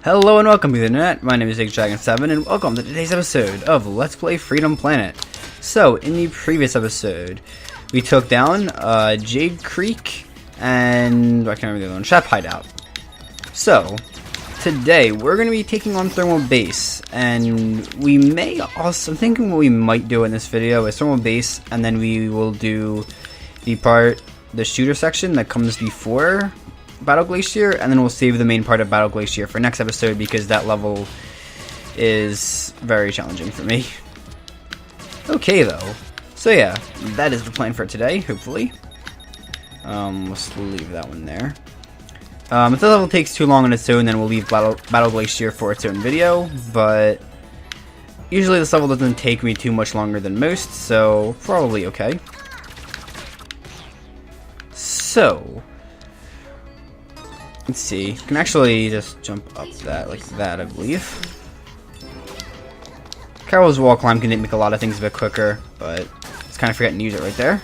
Hello and welcome to the internet. My name is DragonSeven and welcome to today's episode of Let's Play Freedom Planet. So, in the previous episode, we took down Jade Creek and I can't remember the other one, Trap Hideout. So, today we're going to be taking on Thermal Base, and we may also, I'm thinking what we might do in this video is Thermal Base, and then we will do the shooter section that comes before Battle Glacier, and then we'll save the main part of Battle Glacier for next episode because that level is very challenging for me. Okay though, so yeah, that is the plan for today, hopefully. Let's leave that one there. If the level takes too long on its own, then we'll leave Battle Glacier for its own video, but usually this level doesn't take me too much longer than most, so probably okay. So, let's see. You can actually just jump up that like that, I believe. Carol's wall climb can make a lot of things a bit quicker, but it's kind of forgetting to use it right there.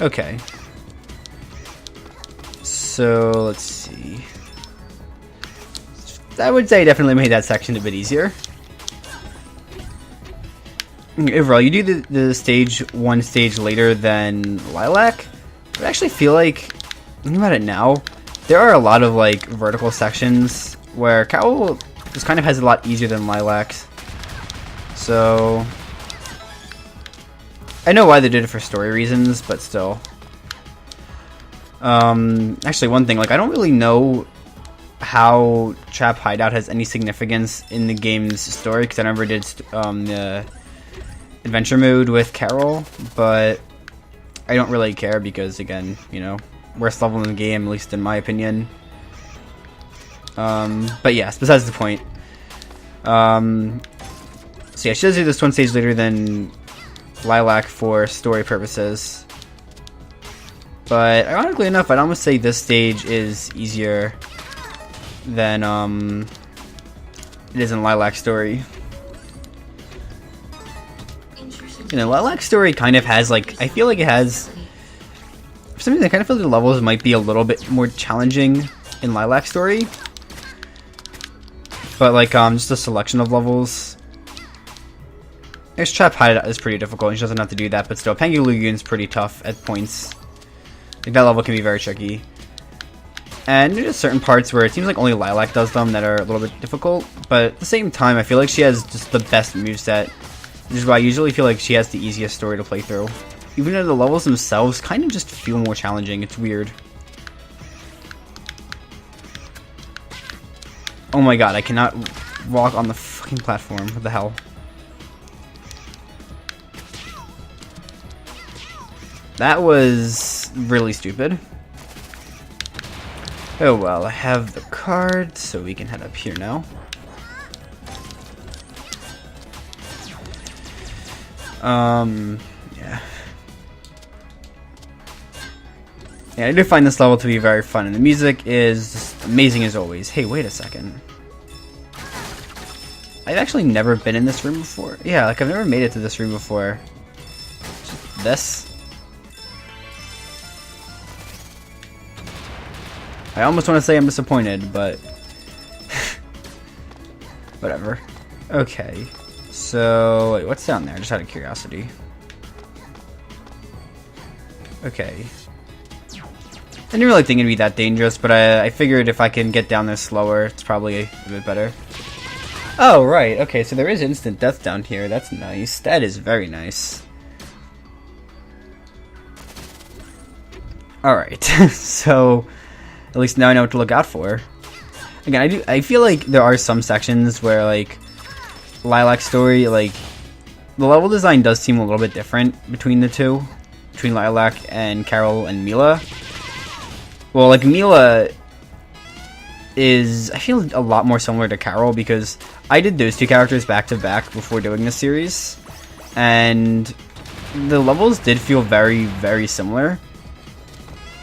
Okay. So, let's see. I would say definitely made that section a bit easier. Overall, you do the stage one stage later than Lilac. I actually feel like, thinking about it now, there are a lot of like vertical sections where Cowl just kind of has a lot easier than Lilac's. So I know why they did it for story reasons, but still. Actually, one thing, like I don't really know how Trap Hideout has any significance in the game's story because I never did the adventure mode with Carol, but I don't really care because, again, you know, worst level in the game, at least in my opinion. But yes, besides the point. So yeah, she does do this one stage later than Lilac for story purposes. But ironically enough, I'd almost say this stage is easier than it is in Lilac's story. You know, Lilac's story kind of has, like, I feel like it has, for some reason I kind of feel like the levels might be a little bit more challenging in Lilac's story. But, like, just a selection of levels. There's Trap Hideout is pretty difficult, and she doesn't have to do that, but still, Pengu Lagoon's pretty tough at points. Like, that level can be very tricky. And there's just certain parts where it seems like only Lilac does them that are a little bit difficult, but at the same time, I feel like she has just the best moveset. Which is why I usually feel like she has the easiest story to play through. Even though the levels themselves kind of just feel more challenging. It's weird. Oh my god, I cannot walk on the fucking platform. What the hell? That was really stupid. Oh well, I have the card, so we can head up here now. Yeah. Yeah, I do find this level to be very fun, and the music is just amazing as always. Hey, wait a second. I've actually never been in this room before. Yeah, like I've never made it to this room before. This. I almost want to say I'm disappointed, but whatever. Okay. So, wait, what's down there? Just out of curiosity. Okay. I didn't really think it'd be that dangerous, but I figured if I can get down there slower, it's probably a bit better. Oh, right. Okay, so there is instant death down here. That's nice. That is very nice. Alright. So, at least now I know what to look out for. Again, I feel like there are some sections where, like, Lilac's story, like, the level design does seem a little bit different between the two. Between Lilac and Carol and Mila. Well, like, Mila is, I feel, a lot more similar to Carol because I did those two characters back to back before doing this series. And the levels did feel very, very similar.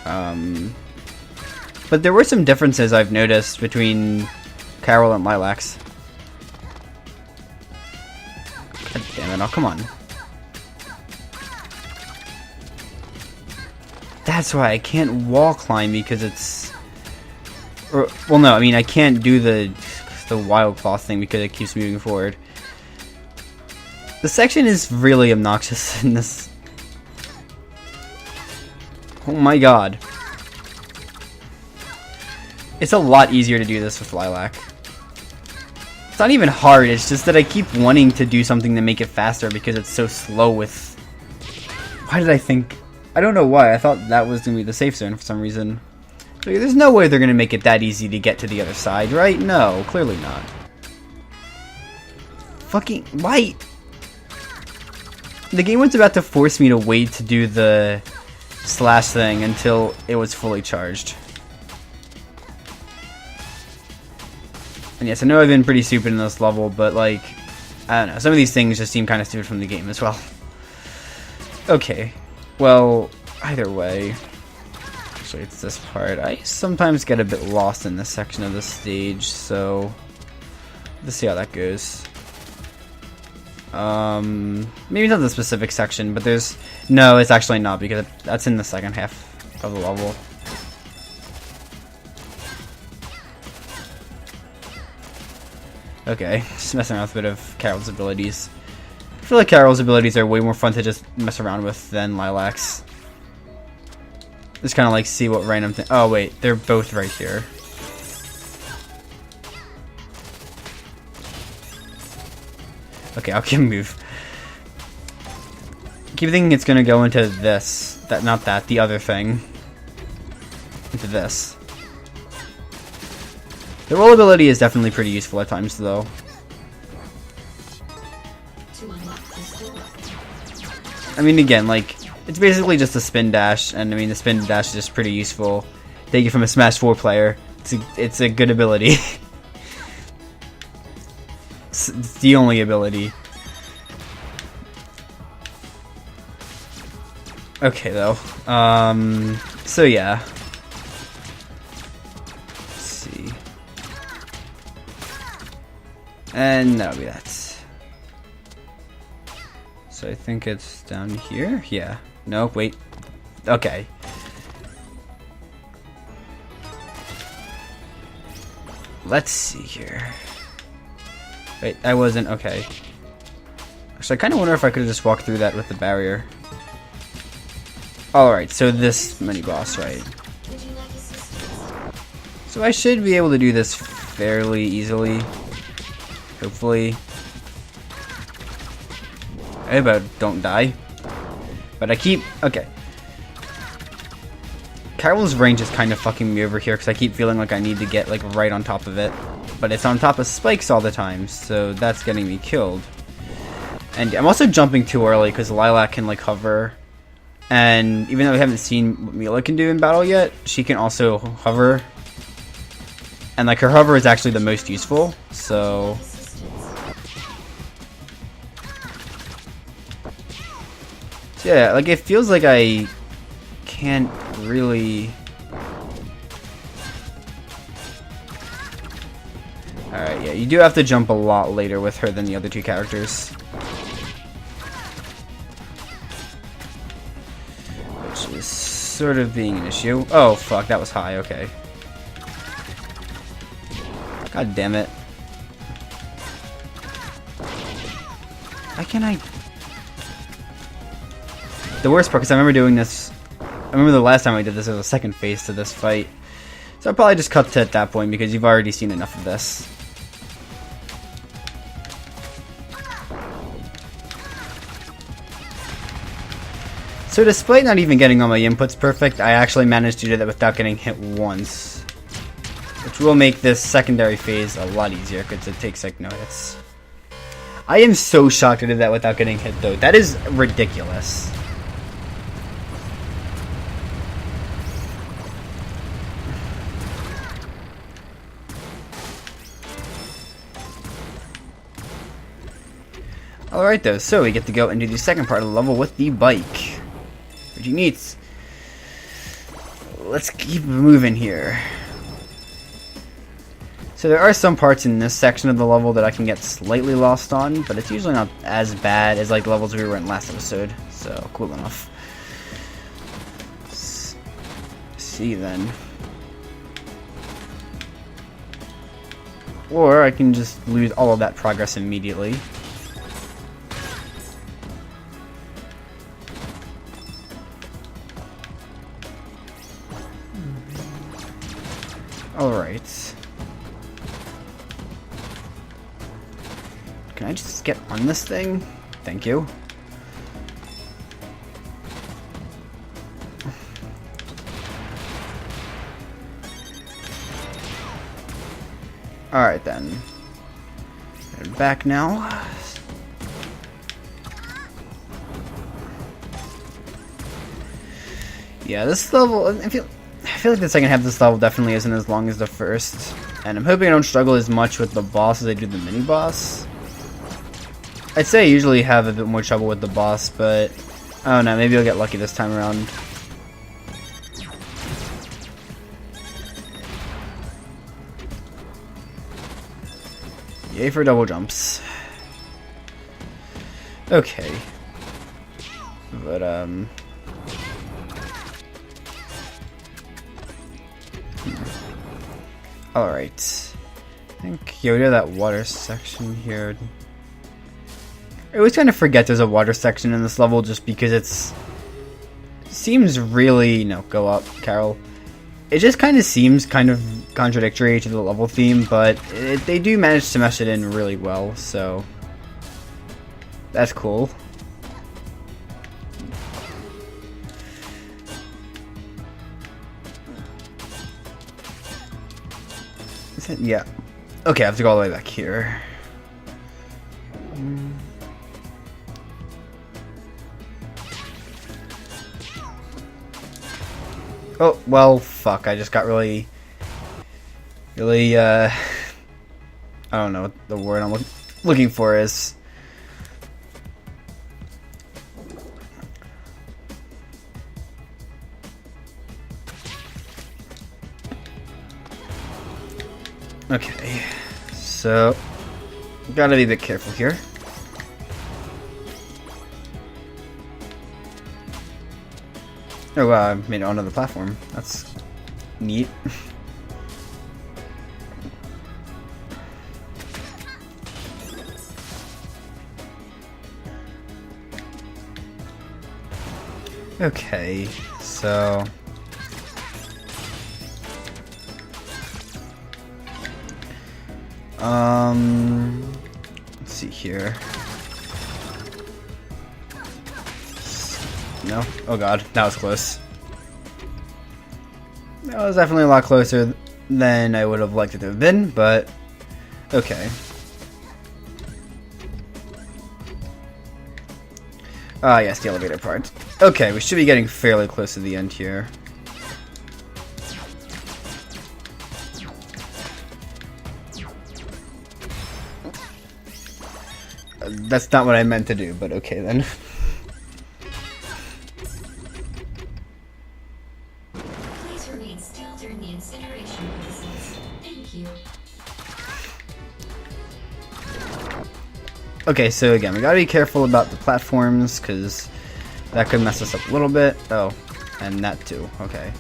But there were some differences I've noticed between Carol and Lilac's. God damn it, oh come on. That's why I can't wall climb because it's Or, well, no, I mean, I can't do the wild claw thing because it keeps moving forward. The section is really obnoxious in this. Oh my god. It's a lot easier to do this with Lilac. It's not even hard, it's just that I keep wanting to do something to make it faster because it's so slow with... Why did I think... I don't know why, I thought that was going to be the safe zone for some reason. Like, there's no way they're going to make it that easy to get to the other side, right? No, clearly not. Fucking... Why? The game was about to force me to wait to do the slash thing until it was fully charged. And yes, I know I've been pretty stupid in this level, but like, I don't know, some of these things just seem kind of stupid from the game as well. Okay, well, either way, actually it's this part. I sometimes get a bit lost in this section of the stage, so let's see how that goes. Maybe not the specific section, but there's... No, it's actually not, because that's in the second half of the level. Okay, just messing around with a bit of Carol's abilities. I feel like Carol's abilities are way more fun to just mess around with than Lilac's. Just kind of like see what random thing... Oh wait, they're both right here. Okay, I'll keep move. Keep thinking it's gonna go into this. Not that, the other thing. Into this. The roll ability is definitely pretty useful at times, though. I mean, again, like, it's basically just a spin dash, and I mean, the spin dash is just pretty useful. Take it from a Smash 4 player. It's a good ability. It's the only ability. Okay, though. So yeah. Let's see. And that'll be that. So I think it's down here? Yeah. No, wait. Okay. Let's see here. Wait, I wasn't... Okay. Actually, I kind of wonder if I could have just walked through that with the barrier. Alright, so this mini-boss, right? So I should be able to do this fairly easily. Hopefully. I hope I don't die. But I keep... Okay. Carol's range is kind of fucking me over here because I keep feeling like I need to get like right on top of it. But it's on top of spikes all the time, so that's getting me killed. And I'm also jumping too early because Lilac can like hover. And even though we haven't seen what Mila can do in battle yet, she can also hover. And like her hover is actually the most useful, so... Yeah, like it feels like I can't really... Alright, yeah, you do have to jump a lot later with her than the other two characters. Which is sort of being an issue. Oh, fuck, that was high, okay. God damn it. Why can't I... The worst part, because I remember doing this... I remember the last time I did this, there was a second phase to this fight. So I'll probably just cut to at that point, because you've already seen enough of this. So despite not even getting all my inputs perfect, I actually managed to do that without getting hit once. Which will make this secondary phase a lot easier, because it takes like no hits. I am so shocked I did that without getting hit though. That is ridiculous. Alright though, so we get to go and do the second part of the level with the bike. Pretty neat. Let's keep moving here. So there are some parts in this section of the level that I can get slightly lost on, but it's usually not as bad as like levels we were in last episode, so cool enough. Let's see then. Or I can just lose all of that progress immediately. Alright. Can I just get on this thing? Thank you. Alright then. Head back now. Yeah, this level, I feel like the second half of this level definitely isn't as long as the first. And I'm hoping I don't struggle as much with the boss as I do the mini-boss. I'd say I usually have a bit more trouble with the boss, but I don't know, maybe I'll get lucky this time around. Yay for double jumps. Okay. But, alright. I think, yeah, we do that water section here. I always kind of forget there's a water section in this level just because it seems really... No, go up, Carol. It just kind of seems kind of contradictory to the level theme, but they do manage to mesh it in really well, so that's cool. Is it? Yeah. Okay, I have to go all the way back here. Oh, well, fuck, I just got really, I don't know what the word I'm looking for is. Okay, so, gotta be a bit careful here. Oh, I made it onto the platform. That's neat. Okay, so... let's see here. No? Oh god, that was close. That was definitely a lot closer than I would have liked it to have been, but okay. Ah, yes, the elevator part. Okay, we should be getting fairly close to the end here. That's not what I meant to do, but okay then. Please remain still during the incineration process. Thank you. Okay, so again, we gotta be careful about the platforms, because that could mess us up a little bit. Oh, and that too. Okay.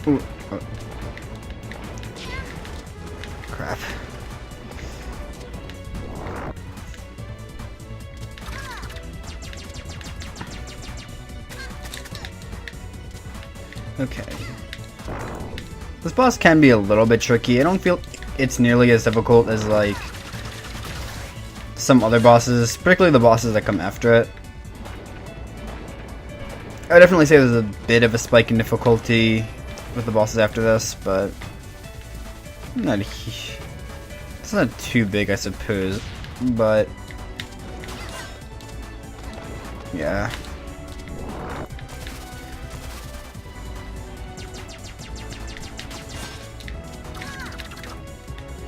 Ooh. Oh. Crap. Okay. This boss can be a little bit tricky. I don't feel it's nearly as difficult as, like, some other bosses, particularly the bosses that come after it. I would definitely say there's a bit of a spike in difficulty with the bosses after this, but it's not too big, I suppose, but yeah.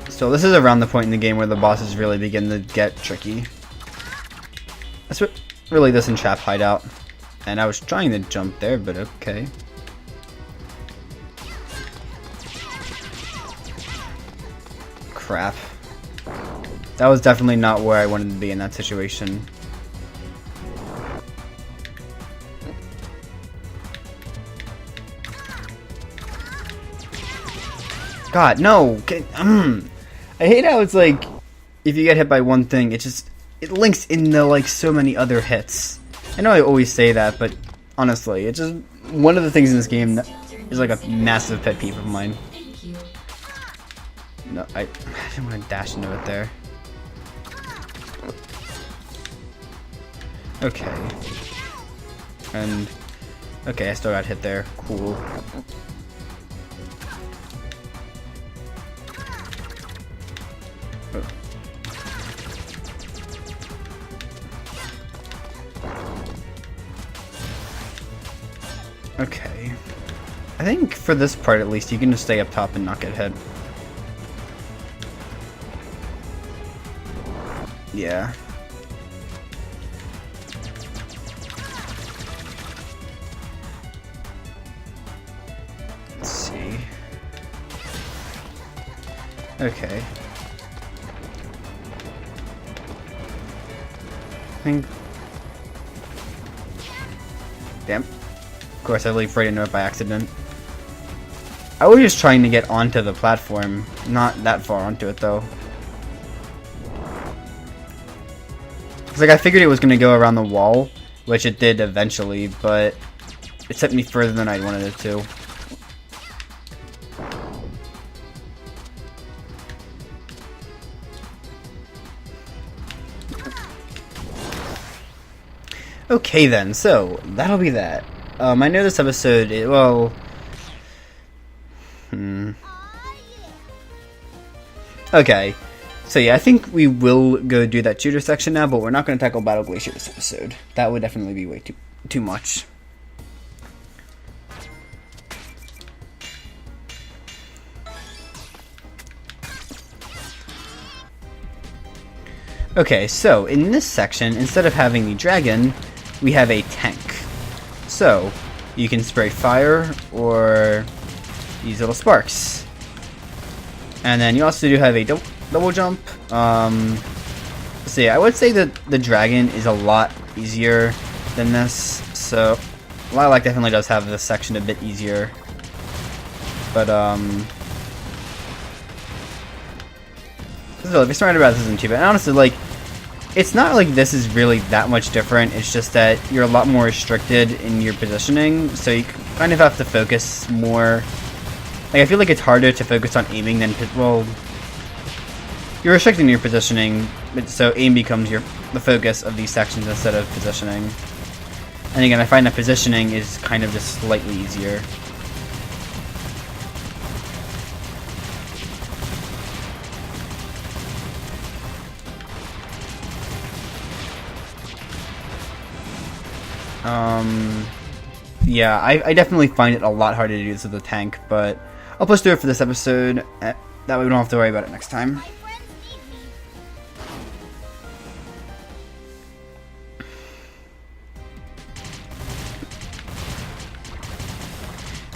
So this is around the point in the game where the bosses really begin to get tricky. That's what really this entrap hideout. And I was trying to jump there, but okay. Crap. That was definitely not where I wanted to be in that situation. God, no! I hate how it's like, if you get hit by one thing, it links into like so many other hits. I know I always say that, but honestly, it's just one of the things in this game that is like a massive pet peeve of mine. Thank you. No, I didn't want to dash into it there. Okay. And, okay, I still got hit there. Cool. Oh. Okay. I think for this part at least, you can just stay up top and not get hit. Yeah. Let's see. Okay. I think. Damn. Of course, I leaped right into it by accident. I was just trying to get onto the platform, not that far onto it though. It's like I figured it was going to go around the wall, which it did eventually, but it sent me further than I wanted it to. Okay then, so that'll be that. I know this episode, well... Okay. So yeah, I think we will go do that tutor section now, but we're not going to tackle Battle Glacier this episode. That would definitely be way too much. Okay, so in this section, instead of having the dragon, we have a tank. So, you can spray fire or use little sparks. And then you also do have a double jump. So yeah, I would say that the dragon is a lot easier than this. So Lilac definitely does have this section a bit easier. But still, if you're starting about this isn't too bad. And honestly, like, it's not like this is really that much different. It's just that you're a lot more restricted in your positioning, so you kind of have to focus more. Like, I feel like it's harder to focus on aiming than, well, you're restricting your positioning, so aim becomes the focus of these sections instead of positioning. And again, I find that positioning is kind of just slightly easier. Yeah, I definitely find it a lot harder to do this with the tank, but I'll push through it for this episode. That way we don't have to worry about it next time.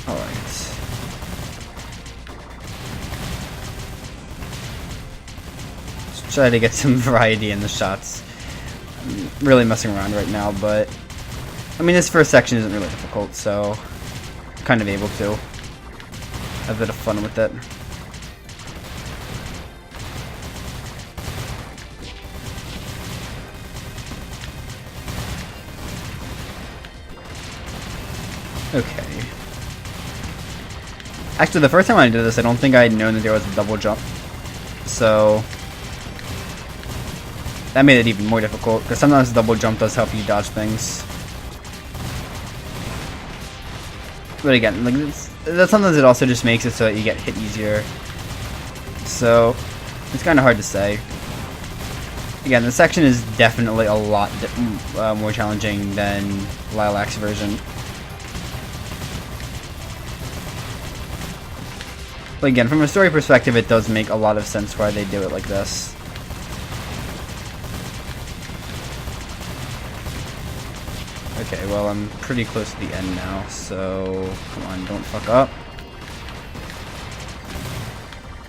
Alright. Let's try to get some variety in the shots. I'm really messing around right now, but I mean, this first section isn't really difficult, so I'm kind of able to have a bit of fun with it. Okay. Actually, the first time I did this, I don't think I had known that there was a double jump, so that made it even more difficult, because sometimes the double jump does help you dodge things. But again, like sometimes it also just makes it so that you get hit easier. So it's kind of hard to say. Again, the section is definitely a lot more challenging than Lilac's version. But again, from a story perspective, it does make a lot of sense why they do it like this. Okay, well, I'm pretty close to the end now, so come on, don't fuck up.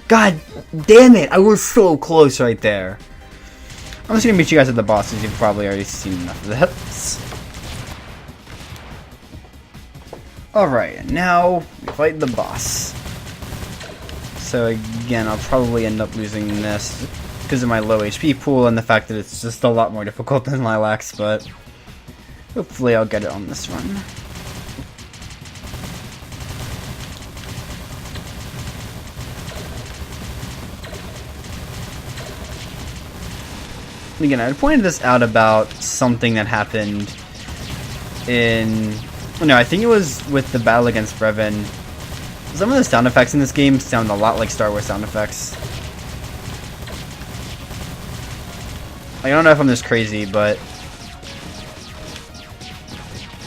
God damn it! I was so close right there. I'm just gonna meet you guys at the boss, because you've probably already seen enough of this. Alright, now we fight the boss. So again, I'll probably end up losing this because of my low HP pool and the fact that it's just a lot more difficult than Lilacs, but hopefully I'll get it on this run. Again, I pointed this out about something that happened in... No, I think it was with the battle against Brevin. Some of the sound effects in this game sound a lot like Star Wars sound effects. I don't know if I'm just crazy, but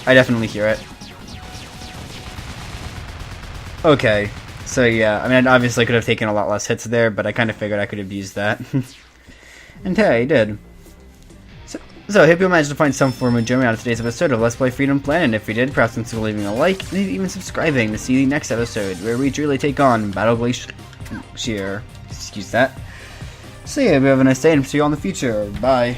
I definitely hear it. Okay, so yeah, I mean, I obviously could have taken a lot less hits there, but I kind of figured I could have used that. And hey, I did. So I hope you managed to find some form of enjoyment out of today's episode of Let's Play Freedom Planet. If you did, perhaps consider leaving a like, and even subscribing to see the next episode, where we truly take on Battle Glacier. Excuse that. So yeah, we have a nice day, and see you all in the future. Bye.